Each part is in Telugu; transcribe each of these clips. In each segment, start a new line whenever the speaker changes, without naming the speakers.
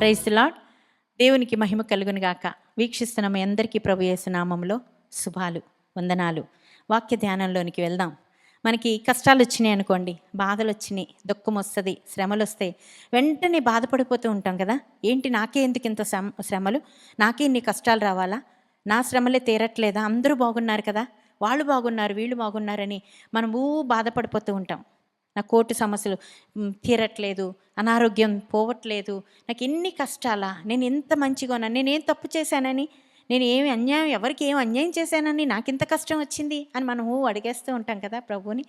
Praise the lord. దేవునికి మహిమ కలుగును గాక. వీక్షిస్తున్న మీ అందరికీ ప్రభు యేసు నామములో శుభాలు, వందనాలు. వాక్య ధ్యానంలోనికి వెళ్దాం. మనకి కష్టాలు వచ్చినాయి అనుకోండి, బాధలు వచ్చినాయి, దుఃఖం వస్తుంది, శ్రమలు వస్తాయి, వెంటనే బాధపడిపోతూ ఉంటాం కదా. ఏంటి నాకే ఎందుకు ఇంత శ్రమలు, నాకే ఇన్ని కష్టాలు రావాలా, నా శ్రమలే తీరట్లేదా, అందరూ బాగున్నారు కదా, వాళ్ళు బాగున్నారు వీళ్ళు బాగున్నారని మనము బాధపడిపోతూ ఉంటాం. నా కోర్టు సమస్యలు తీరట్లేదు, అనారోగ్యం పోవట్లేదు, నాకు ఎన్ని కష్టాలా, నేను ఎంత మంచిగా ఉన్నాను, నేనేం తప్పు చేశానని, నేను ఏమి అన్యాయం, ఎవరికి ఏం అన్యాయం చేశానని నాకు ఇంత కష్టం వచ్చింది అని మనము అడిగేస్తూ ఉంటాం కదా ప్రభువుని.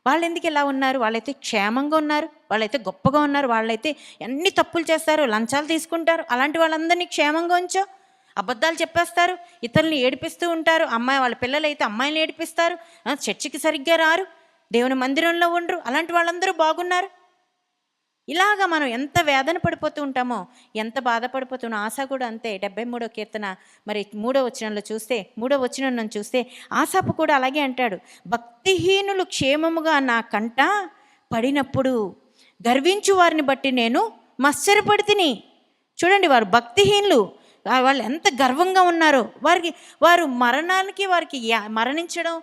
వాళ్ళు ఎందుకు ఇలా ఉన్నారు, వాళ్ళైతే క్షేమంగా ఉన్నారు, వాళ్ళైతే గొప్పగా ఉన్నారు, వాళ్ళైతే ఎన్ని తప్పులు చేస్తారు, లంచాలు తీసుకుంటారు, అలాంటి వాళ్ళందరినీ క్షేమంగా ఉంచో. అబద్ధాలు చెప్పేస్తారు, ఇతరుల్ని ఏడిపిస్తూ ఉంటారు, వాళ్ళ పిల్లలైతే అమ్మాయిని ఏడిపిస్తారు, చర్చికి సరిగ్గా రారు, దేవుని మందిరంలో ఉండరు, అలాంటి వాళ్ళందరూ బాగున్నారు. ఇలాగా మనం ఎంత వేదన పడిపోతూ ఉంటామో, ఎంత బాధపడిపోతున్నా. ఆశ కూడా అంతే. 73వ కీర్తన మరి 3వ వచనం చూస్తే ఆసాపు కూడా అలాగే అంటాడు, భక్తిహీనులు క్షేమముగా నా కంట పడినప్పుడు గర్వించు వారిని బట్టి నేను మత్సరపడితిని. చూడండి, వారు భక్తిహీనులు, వాళ్ళు ఎంత గర్వంగా ఉన్నారో, వారు మరణానికి, వారికి మరణించడం,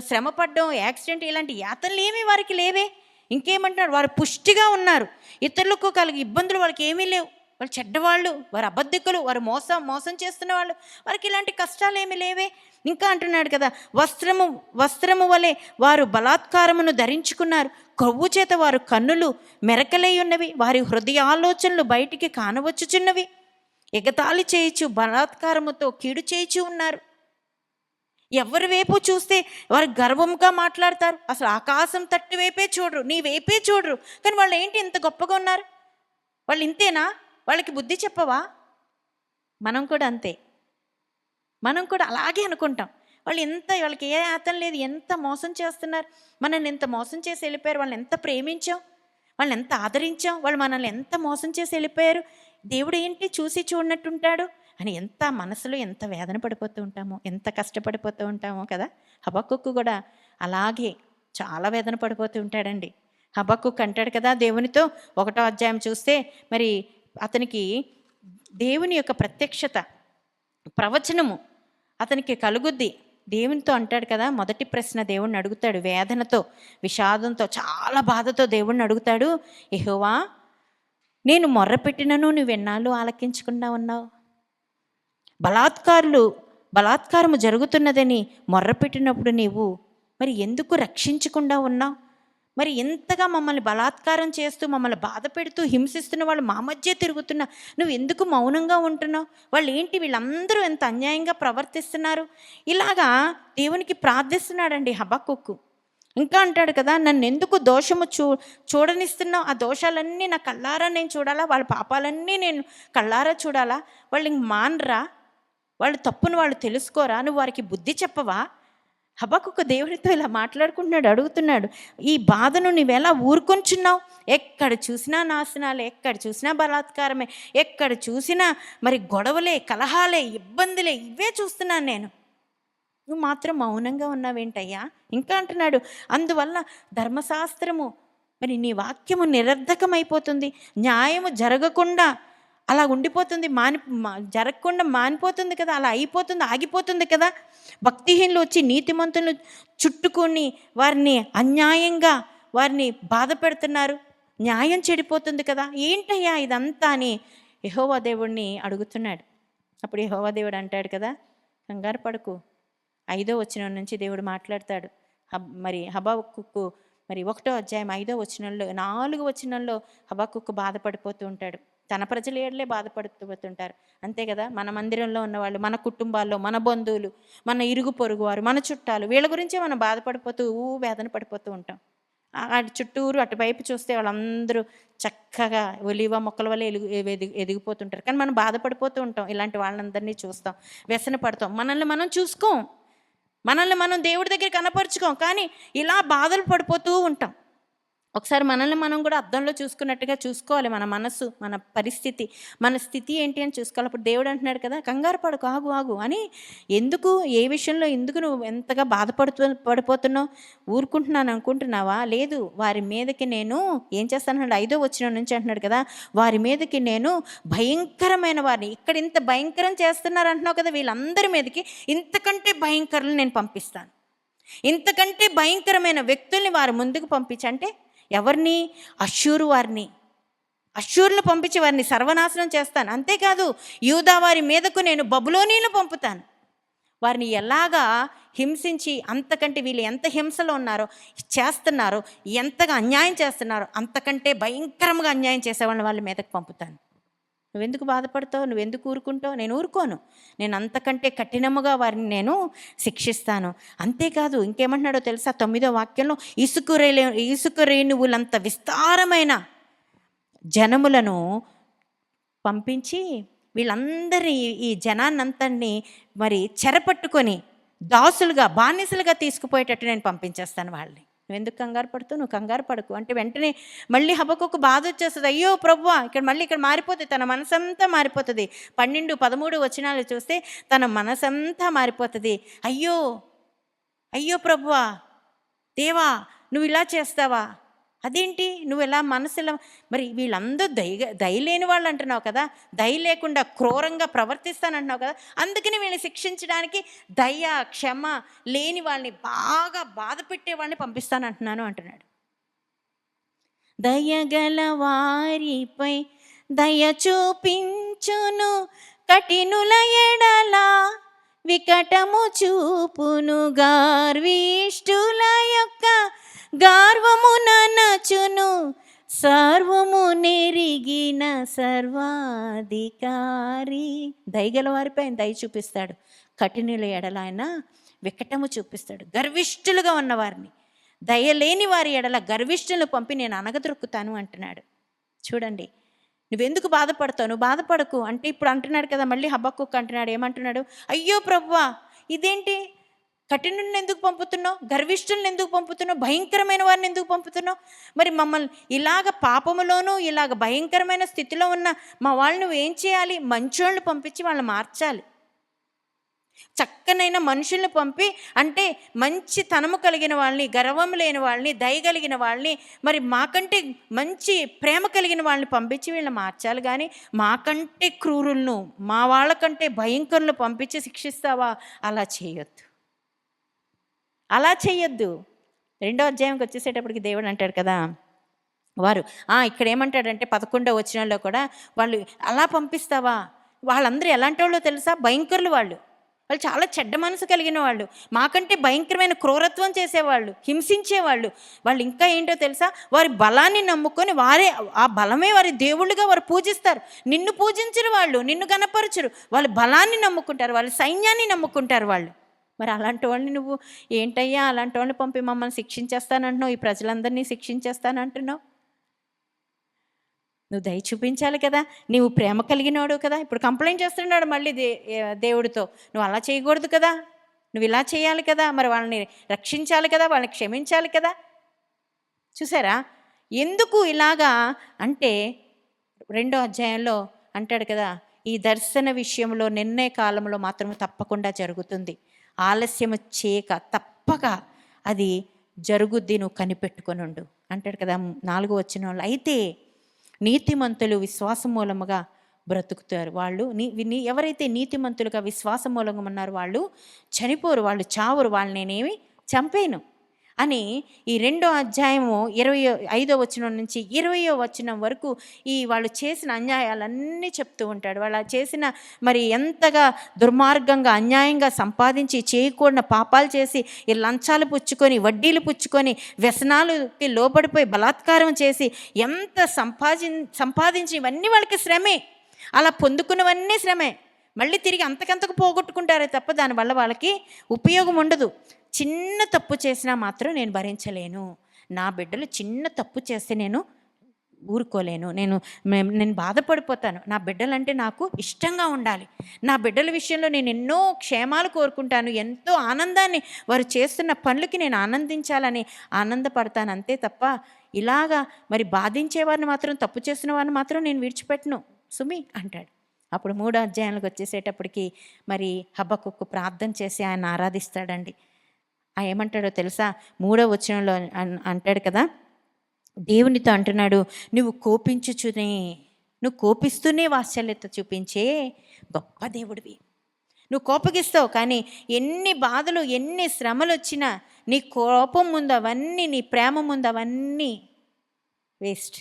శ్రమపడడం, యాక్సిడెంట్, ఇలాంటి యాతనలు ఏమీ వారికి లేవే. ఇంకేమంటున్నారు, వారు పుష్టిగా ఉన్నారు, ఇతరులకు కలిగే ఇబ్బందులు వాళ్ళకి ఏమీ లేవు, వాళ్ళు చెడ్డవాళ్ళు, వారు అబద్ధికులు, వారు మోసం చేస్తున్న వాళ్ళు, వారికి ఇలాంటి కష్టాలు ఏమీ లేవే. ఇంకా అంటున్నాడు కదా, వస్త్రము వలె వారు బలాత్కారమును ధరించుకున్నారు, కొవ్వు చేత వారు కన్నులు మెరకలై ఉన్నవి, వారి హృదయ ఆలోచనలు బయటికి కానవచ్చుచున్నవి, ఎగతాళి చేయొచ్చు, బలాత్కారముతో కీడు చేయించు ఉన్నారు. ఎవరి వైపు చూస్తే వారు గర్వంగా మాట్లాడతారు, అసలు ఆకాశం తట్టు వైపే చూడరు, నీ వైపే చూడరు. కానీ వాళ్ళు ఏంటి ఇంత గొప్పగా ఉన్నారు, వాళ్ళు ఇంతేనా, వాళ్ళకి బుద్ధి చెప్పవా? మనం కూడా అంతే, మనం కూడా అలాగే అనుకుంటాం. వాళ్ళకి ఏ ఆతం లేదు, ఎంత మోసం చేస్తున్నారు, మనల్ని ఎంత మోసం చేసి వెళ్ళిపోయారు, వాళ్ళని ఎంత ప్రేమించాం, వాళ్ళని ఎంత ఆదరించాం, వాళ్ళు మనల్ని ఎంత మోసం చేసి వెళ్ళిపోయారు, దేవుడు ఏంటి చూసి చూడనట్టుంటాడు అని ఎంత మనసులో ఎంత వేదన పడిపోతూ ఉంటామో, ఎంత కష్టపడిపోతూ ఉంటామో కదా. హబక్కూకు కూడా అలాగే చాలా వేదన పడిపోతూ ఉంటాడండి. హబక్కూకు అంటాడు కదా దేవునితో, 1వ అధ్యాయం చూస్తే మరి అతనికి దేవుని యొక్క ప్రత్యక్షత, ప్రవచనము అతనికి కలుగుద్ది. దేవునితో అంటాడు కదా, మొదటి ప్రశ్న దేవుణ్ణి అడుగుతాడు, వేదనతో, విషాదంతో, చాలా బాధతో దేవుణ్ణి అడుగుతాడు, యెహోవా నేను మొర్రపెట్టినను నువ్వు ఎన్నాళ్ళు ఆలకించకుండా ఉన్నావు, బలాత్కారము జరుగుతున్నదని మొర్రపెట్టినప్పుడు నీవు మరి ఎందుకు రక్షించకుండా ఉన్నావు, మరి ఎంతగా మమ్మల్ని బలాత్కారం చేస్తూ మమ్మల్ని బాధ పెడుతూ హింసిస్తున్న వాళ్ళు మా మధ్య తిరుగుతున్నా నువ్వు ఎందుకు మౌనంగా ఉంటున్నావు, వాళ్ళు ఏంటి వీళ్ళందరూ ఎంత అన్యాయంగా ప్రవర్తిస్తున్నారు, ఇలాగా దేవునికి ప్రార్థిస్తున్నాడండి హబక్కూకు. ఇంకా అంటాడు కదా, నన్ను ఎందుకు దోషము చూడనిస్తున్నావు, ఆ దోషాలన్నీ నా కళ్ళారా నేను చూడాలా, వాళ్ళ పాపాలన్నీ నేను కళ్ళారా చూడాలా, వాళ్ళు ఇంక మానరా, వాళ్ళ తప్పును వాళ్ళు తెలుసుకోరా, నువ్వు వారికి బుద్ధి చెప్పవా? హబక్కూకు దేవుడితో ఇలా మాట్లాడుకుంటున్నాడు, అడుగుతున్నాడు, ఈ బాధను నువ్వెలా ఊరుకొంచున్నావు, ఎక్కడ చూసినా నాశనాలే, ఎక్కడ చూసినా బలాత్కారమే, ఎక్కడ చూసినా మరి గొడవలే, కలహాలే, ఇబ్బందులే, ఇవే చూస్తున్నాను నేను, నువ్వు మాత్రం మౌనంగా ఉన్నావేంటయ్యా? ఇంకా అంటున్నాడు, అందువల్ల ధర్మశాస్త్రము మరి నీ వాక్యము నిరర్ధకమైపోతుంది, న్యాయము జరగకుండా అలా ఉండిపోతుంది, జరగకుండా మానిపోతుంది కదా, అలా అయిపోతుంది, ఆగిపోతుంది కదా. భక్తిహీనులు వచ్చి నీతిమంతులను చుట్టుకొని వారిని అన్యాయంగా వారిని బాధ పెడుతున్నారు, న్యాయం చెడిపోతుంది కదా, ఏంటయ్యా ఇదంతా అని యెహోవా దేవుడిని అడుగుతున్నాడు. అప్పుడు యెహోవా దేవుడు అంటాడు కదా, కంగారు పడకు. 5వ వచనం నుంచి దేవుడు మాట్లాడతాడు. మరి హబక్కూకు మరి 1వ అధ్యాయం 5వ వచనంలో 4వ వచనంలో హబక్కూకు బాధపడిపోతూ ఉంటాడు, తన ప్రజల ఏడలే బాధపడిపోతుంటారు, అంతే కదా. మన మందిరంలో ఉన్నవాళ్ళు, మన కుటుంబాల్లో, మన బంధువులు, మన ఇరుగు పొరుగు వారు, మన చుట్టాలు, వీళ్ళ గురించే మనం బాధపడిపోతూ వేదన పడిపోతూ ఉంటాం. చుట్టూరు అటువైపు చూస్తే వాళ్ళందరూ చక్కగా ఒలివ మొక్కల వల్ల ఎదిగిపోతుంటారు, కానీ మనం బాధపడిపోతూ ఉంటాం. ఇలాంటి వాళ్ళందరినీ చూస్తాం, వ్యసన పడతాం, మనల్ని మనం చూసుకోం, మనల్ని మనం దేవుడి దగ్గర కనపరుచుకోం, కానీ ఇలా బాధలు పడిపోతూ ఉంటాం. ఒకసారి మనల్ని మనం కూడా అద్దంలో చూసుకున్నట్టుగా చూసుకోవాలి. మన మనస్సు, మన పరిస్థితి, మన స్థితి ఏంటి అని చూసుకోవాలి. అప్పుడు దేవుడు అంటున్నాడు కదా, కంగారు పడకు, ఆగు ఆగు అని. ఎందుకు, ఏ విషయంలో ఎందుకు నువ్వు ఎంతగా పడిపోతున్నావు? ఊరుకుంటున్నాను అనుకుంటున్నావా? లేదు, వారి మీదకి నేను ఏం చేస్తానంటే 5వ వచనం నుంచి అంటున్నాడు కదా, వారి మీదకి నేను భయంకరమైన వారిని, ఇక్కడ ఇంత భయంకరం చేస్తున్నారు అంటున్నావు కదా, వీళ్ళందరి మీదకి ఇంతకంటే భయంకరులు నేను పంపిస్తాను. ఇంతకంటే భయంకరమైన వ్యక్తుల్ని వారి ముందుకు పంపించంటే ఎవరిని? అష్షూరు వారిని, అష్షూరులు పంపించి వారిని సర్వనాశనం చేస్తాను. అంతేకాదు యూదా వారి మీదకు నేను బబులోనీలు పంపుతాను. వారిని ఎలాగా హింసించి, అంతకంటే వీళ్ళు ఎంత హింసలో ఉన్నారో చేస్తున్నారో, ఎంతగా అన్యాయం చేస్తున్నారో అంతకంటే భయంకరంగా అన్యాయం చేసేవాళ్ళని వాళ్ళ మీదకు పంపుతాను. నువ్వెందుకు బాధపడతావు? నువ్వెందుకు ఊరుకుంటావు? నేను ఊరుకోను. నేను అంతకంటే కఠినముగా వారిని నేను శిక్షిస్తాను. అంతేకాదు ఇంకేమంటున్నాడో తెలుసా? 9వ వాక్యంలో ఇసుక రేణువులంత విస్తారమైన జనములను పంపించి వీళ్ళందరినీ, ఈ జనాన్నంతరినీ మరి చెరపట్టుకొని దాసులుగా, బానిసలుగా తీసుకుపోయేటట్టు నేను పంపించేస్తాను వాళ్ళని. నువ్వెందుకు కంగారు పడుతావు? నువ్వు కంగారు పడకు అంటే వెంటనే మళ్ళీ హబక్కూకు బాధ వచ్చేస్తుంది. అయ్యో ప్రభువా, ఇక్కడ మారిపోతుంది, తన మనసంతా మారిపోతుంది. 12, 13 వచనాలు చూస్తే తన మనసంతా మారిపోతుంది. అయ్యో అయ్యో ప్రభువా, దేవా, నువ్వు ఇలా చేస్తావా? అదేంటి నువ్వు ఎలా మనసులో, మరి వీళ్ళందరూ దయలేని వాళ్ళు అంటున్నావు కదా, దయ లేకుండా క్రూరంగా ప్రవర్తిస్తానంటున్నావు కదా, అందుకని వీళ్ళని శిక్షించడానికి దయ క్షమ లేని వాళ్ళని, బాగా బాధ పెట్టే వాళ్ళని పంపిస్తానంటున్నాను అంటున్నాడు. దయగల వారిపై దయ చూపించును, కఠినుల ఎడల వికటము చూపును, గార్విష్ఠుల యొక్క గార్వమున నచును, సర్వము నెరిగిన సర్వాధికారి. దయగల వారిపై ఆయన దయ చూపిస్తాడు, కఠినుల ఎడల ఆయన వికటము చూపిస్తాడు. గర్విష్ఠులుగా ఉన్నవారిని, దయలేని వారి ఎడల గర్విష్ఠులను పంపి నేను అనగదొరుకుతాను అంటున్నాడు. చూడండి, నువ్వెందుకు బాధపడతావు? నువ్వు బాధపడకు అంటే ఇప్పుడు అంటున్నాడు కదా, మళ్ళీ హబక్కూకు అంటున్నాడు. ఏమంటున్నాడు? అయ్యో ప్రభువా, ఇదేంటి, కఠినులను ఎందుకు పంపుతున్నావు? గర్విష్ఠులను ఎందుకు పంపుతున్నావు? భయంకరమైన వారిని ఎందుకు పంపుతున్నావు? మరి మమ్మల్ని ఇలాగ పాపములోనూ ఇలాగ భయంకరమైన స్థితిలో ఉన్న మా వాళ్ళు నువ్వేం చేయాలి? మంచోళ్ళని పంపించి వాళ్ళని మార్చాలి. చక్కనైన మనుషుల్ని పంపి, అంటే మంచి తనము కలిగిన వాళ్ళని, గర్వం లేని వాళ్ళని, దయ కలిగిన వాళ్ళని, మరి మాకంటే మంచి ప్రేమ కలిగిన వాళ్ళని పంపించి వీళ్ళని మార్చాలి. కానీ మాకంటే క్రూరులను, మా వాళ్ళకంటే భయంకరులను పంపించి శిక్షిస్తావా? అలా చేయొద్దు, అలా చేయొద్దు. 2వ అధ్యాయంకి వచ్చేసేటప్పటికి దేవుడు అంటాడు కదా, వారు ఇక్కడ ఏమంటాడంటే 11వ వచనంలో కూడా, వాళ్ళు అలా పంపిస్తావా? వాళ్ళందరూ ఎలాంటి వాళ్ళో తెలుసా? భయంకరులు. వాళ్ళు చాలా చెడ్డ మనసు కలిగిన వాళ్ళు, మాకంటే భయంకరమైన క్రూరత్వం చేసేవాళ్ళు, హింసించేవాళ్ళు. వాళ్ళు ఇంకా ఏంటో తెలుసా? వారి బలాన్ని నమ్ముకొని వారే, ఆ బలమే వారి దేవుళ్ళుగా వారు పూజిస్తారు. నిన్ను పూజించరు వాళ్ళు, నిన్ను గణపరచరు. వాళ్ళ బలాన్ని నమ్ముకుంటారు, వాళ్ళ సైన్యాన్ని నమ్ముకుంటారు వాళ్ళు. మరి అలాంటి వాళ్ళని నువ్వు ఏంటయ్యా, అలాంటి వాళ్ళని పంపి మమ్మల్ని శిక్షించేస్తానంటున్నావు, ఈ ప్రజలందరినీ శిక్షించేస్తానంటున్నావు? నువ్వు దయ చూపించాలి కదా, నీవు ప్రేమ కలిగినవాడు కదా. ఇప్పుడు కంప్లైంట్ చేస్తున్నాడు మళ్ళీ దేవుడితో, నువ్వు అలా చేయకూడదు కదా, నువ్వు ఇలా చేయాలి కదా, మరి వాళ్ళని రక్షించాలి కదా, వాళ్ళని క్షమించాలి కదా. చూసారా ఎందుకు ఇలాగా అంటే 2వ అధ్యాయంలో అంటాడు కదా, ఈ దర్శన విషయంలో నిర్ణయ కాలంలో మాత్రం తప్పకుండా జరుగుతుంది, ఆలస్యము చేయక తప్పక అది జరుగుద్ది, నువ్వు కనిపెట్టుకొని ఉండు అంటాడు కదా 4వ వచనంలో. అయితే నీతిమంతులు విశ్వాసం మూలముగా బ్రతుకుతారు. వాళ్ళు ఎవరైతే నీతిమంతులుగా విశ్వాసం మూలంగా ఉన్నారో వాళ్ళు చనిపోరు, వాళ్ళు చావరు, వాళ్ళని నేనేమి చంపేను అని ఈ 2వ అధ్యాయము 25వ వచనం నుంచి 20వ వచనం వరకు ఈ వాళ్ళు చేసిన అన్యాయాలన్నీ చెప్తూ ఉంటాడు. వాళ్ళు చేసిన మరి ఎంతగా దుర్మార్గంగా అన్యాయంగా సంపాదించి, చేయకూడని పాపాలు చేసి, ఈ లంచాలు పుచ్చుకొని, వడ్డీలు పుచ్చుకొని, వ్యసనాలకి లోపడిపోయి బలాత్కారం చేసి ఎంత సంపాదించి ఇవన్నీ వాళ్ళకి శ్రమే. అలా పొందుకున్నవన్నీ శ్రమే. మళ్ళీ తిరిగి అంతకంతకు పోగొట్టుకుంటారే తప్ప దానివల్ల వాళ్ళకి ఉపయోగం ఉండదు. చిన్న తప్పు చేసినా మాత్రం నేను భరించలేను, నా బిడ్డలు చిన్న తప్పు చేస్తే నేను ఊరుకోలేను, నేను బాధపడిపోతాను. నా బిడ్డలంటే నాకు ఇష్టంగా ఉండాలి, నా బిడ్డల విషయంలో నేను ఎన్నో క్షేమాలు కోరుకుంటాను, ఎంతో ఆనందాన్ని వారు చేస్తున్న పనులకి నేను ఆనందించాలని ఆనందపడతాను. అంతే తప్ప ఇలాగా మరి బాధించేవారిని మాత్రం, తప్పు చేసిన వారిని మాత్రం నేను విడిచిపెట్టను సుమి అంటాడు. అప్పుడు 3వ అధ్యాయానికి వచ్చేసేటప్పటికి మరి హబక్కుకు ప్రార్థన చేసి ఆయన ఆరాధిస్తాడండి. ఏమంటాడో తెలుసా? 3వ వచనంలో అంటాడు కదా, దేవునితో అంటున్నాడు, నువ్వు కోపిస్తూనే వాత్సల్యత చూపించే గొప్ప దేవుడివి. నువ్వు కోపగిస్తావు, కానీ ఎన్ని బాధలు ఎన్ని శ్రమలు వచ్చినా నీ కోపం ముందు అవన్నీ, నీ ప్రేమ ముందు అవన్నీ వేస్ట్.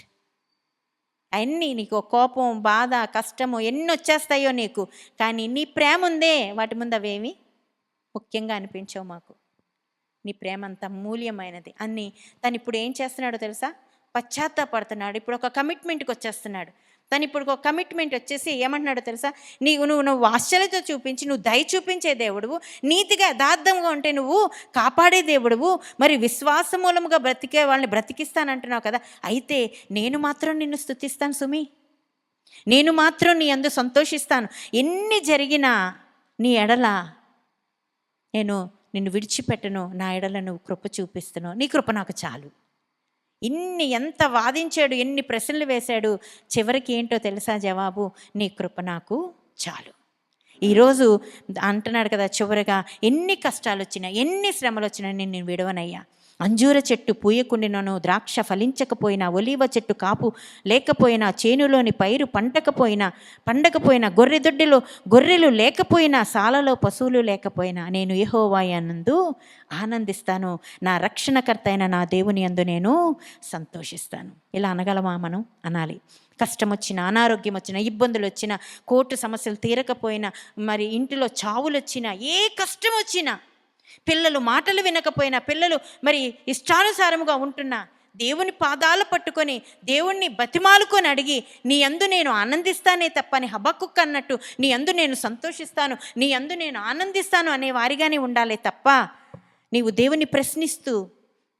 అన్నీ నీకు కోపం, బాధ, కష్టము ఎన్ని వచ్చేస్తాయో నీకు, కానీ నీ ప్రేమ ఉందే వాటి ముందు అవేమి ముఖ్యంగా అనిపించవు మాకు. నీ ప్రేమ అంత మూల్యమైనది అని తను ఇప్పుడు ఏం చేస్తున్నాడో తెలుసా? పశ్చాత్తాపడుతున్నాడు. ఇప్పుడు ఒక కమిట్మెంట్కి వచ్చేస్తున్నాడు. తను ఇప్పుడు ఒక కమిట్మెంట్ వచ్చేసి ఏమంటున్నాడో తెలుసా? నువ్వు వాత్సల్యత చూపించి, నువ్వు దయ చూపించే దేవుడువు, నీతిగా యథార్థంగా ఉంటే నువ్వు కాపాడే దేవుడువు, మరి విశ్వాస మూలముగా బ్రతికే వాళ్ళని బ్రతికిస్తానంటున్నావు కదా, అయితే నేను మాత్రం నిన్ను స్తుతిస్తాను సుమి, నేను మాత్రం నీ యందు సంతోషిస్తాను. ఎన్ని జరిగినా నీ ఎడల నేను నిన్ను విడిచిపెట్టను, నా ఎడల నువ్వు కృప చూపిస్తున్నావు, నీ కృప నాకు చాలు. ఎంత వాదించాడు, ఎన్ని ప్రశ్నలు వేశాడు, చివరికి ఏంటో తెలుసా జవాబు? నీ కృప నాకు చాలు. ఈరోజు అంటున్నాడు కదా, చివరిగా ఎన్ని కష్టాలు వచ్చినా ఎన్ని శ్రమలు వచ్చినా నేను విడవనయ్యా. అంజూర చెట్టు పూయకుండినను, ద్రాక్ష ఫలించకపోయినా, ఒలీవ చెట్టు కాపు లేకపోయినా, చేనులోని పైరు పండకపోయినా, గొర్రెలు లేకపోయినా, సాలలో పశువులు లేకపోయినా, నేను యెహోవా యందు ఆనందిస్తాను, నా రక్షణకర్త అయిన నా దేవుని యందు నేను సంతోషిస్తాను. ఇలా అనగలమా మనం? అనాలి. కష్టం వచ్చినా, అనారోగ్యం వచ్చినా, ఇబ్బందులు వచ్చినా, కోర్టు సమస్యలు తీరకపోయినా, మరి ఇంటిలో చావులు వచ్చినా, ఏ కష్టం వచ్చినా, పిల్లలు మాటలు వినకపోయినా, పిల్లలు మరి ఇష్టానుసారముగా ఉంటున్నా, దేవుని పాదాలు పట్టుకొని దేవుణ్ణి బతిమాలుకొని అడిగి, నీ యందు నేను ఆనందిస్తానే తప్ప, అని హబక్కుకు అన్నట్టు నీ యందు నేను సంతోషిస్తాను, నీ యందు నేను ఆనందిస్తాను అనే వారిగానే ఉండాలి తప్ప, నీవు దేవుని ప్రశ్నిస్తూ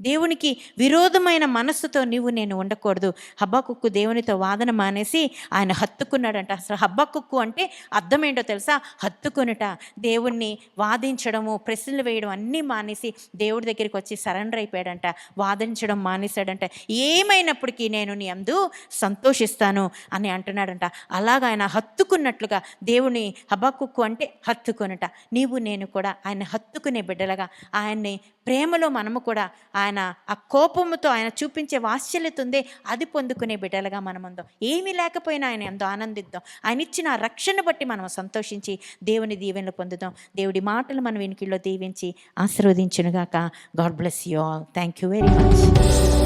దేవునికి విరోధమైన మనస్సుతో నేను ఉండకూడదు. హబక్కుకు దేవునితో వాదన మానేసి ఆయన హత్తుకున్నాడంట. అసలు హబక్కుకు అంటే అర్థం ఏంటో తెలుసా? హత్తుకునుట. దేవుణ్ణి వాదించడము, ప్రశ్నలు వేయడం అన్నీ మానేసి దేవుడి దగ్గరికి వచ్చి సరెండర్ అయిపోయాడంట. వాదించడం మానేశాడంట. ఏమైనప్పటికీ నేను నీ యందు సంతోషిస్తాను అని అంటున్నాడంట. అలాగా ఆయన హత్తుకున్నట్లుగా దేవుని హబక్కుకు అంటే హత్తుకునుట. నీవు నేను కూడా ఆయన హత్తుకునే బిడ్డలుగా, ఆయన్ని ప్రేమలో మనము కూడా ఆయన ఆ కోపముతో ఆయన చూపించే వాత్సల్యత ఉందే, అది పొందుకునే బిడ్డలుగా మనముందాం. ఏమీ లేకపోయినా ఆయన ఎంతో ఆనందిద్దాం. ఆయన ఇచ్చిన రక్షణ బట్టి మనం సంతోషించి దేవుని దీవెనలు పొందుదాం. దేవుడి మాటలు మన వెనుకల్లో దీవించి ఆశీర్వదించునుగాక. God bless you all. Thank you very much.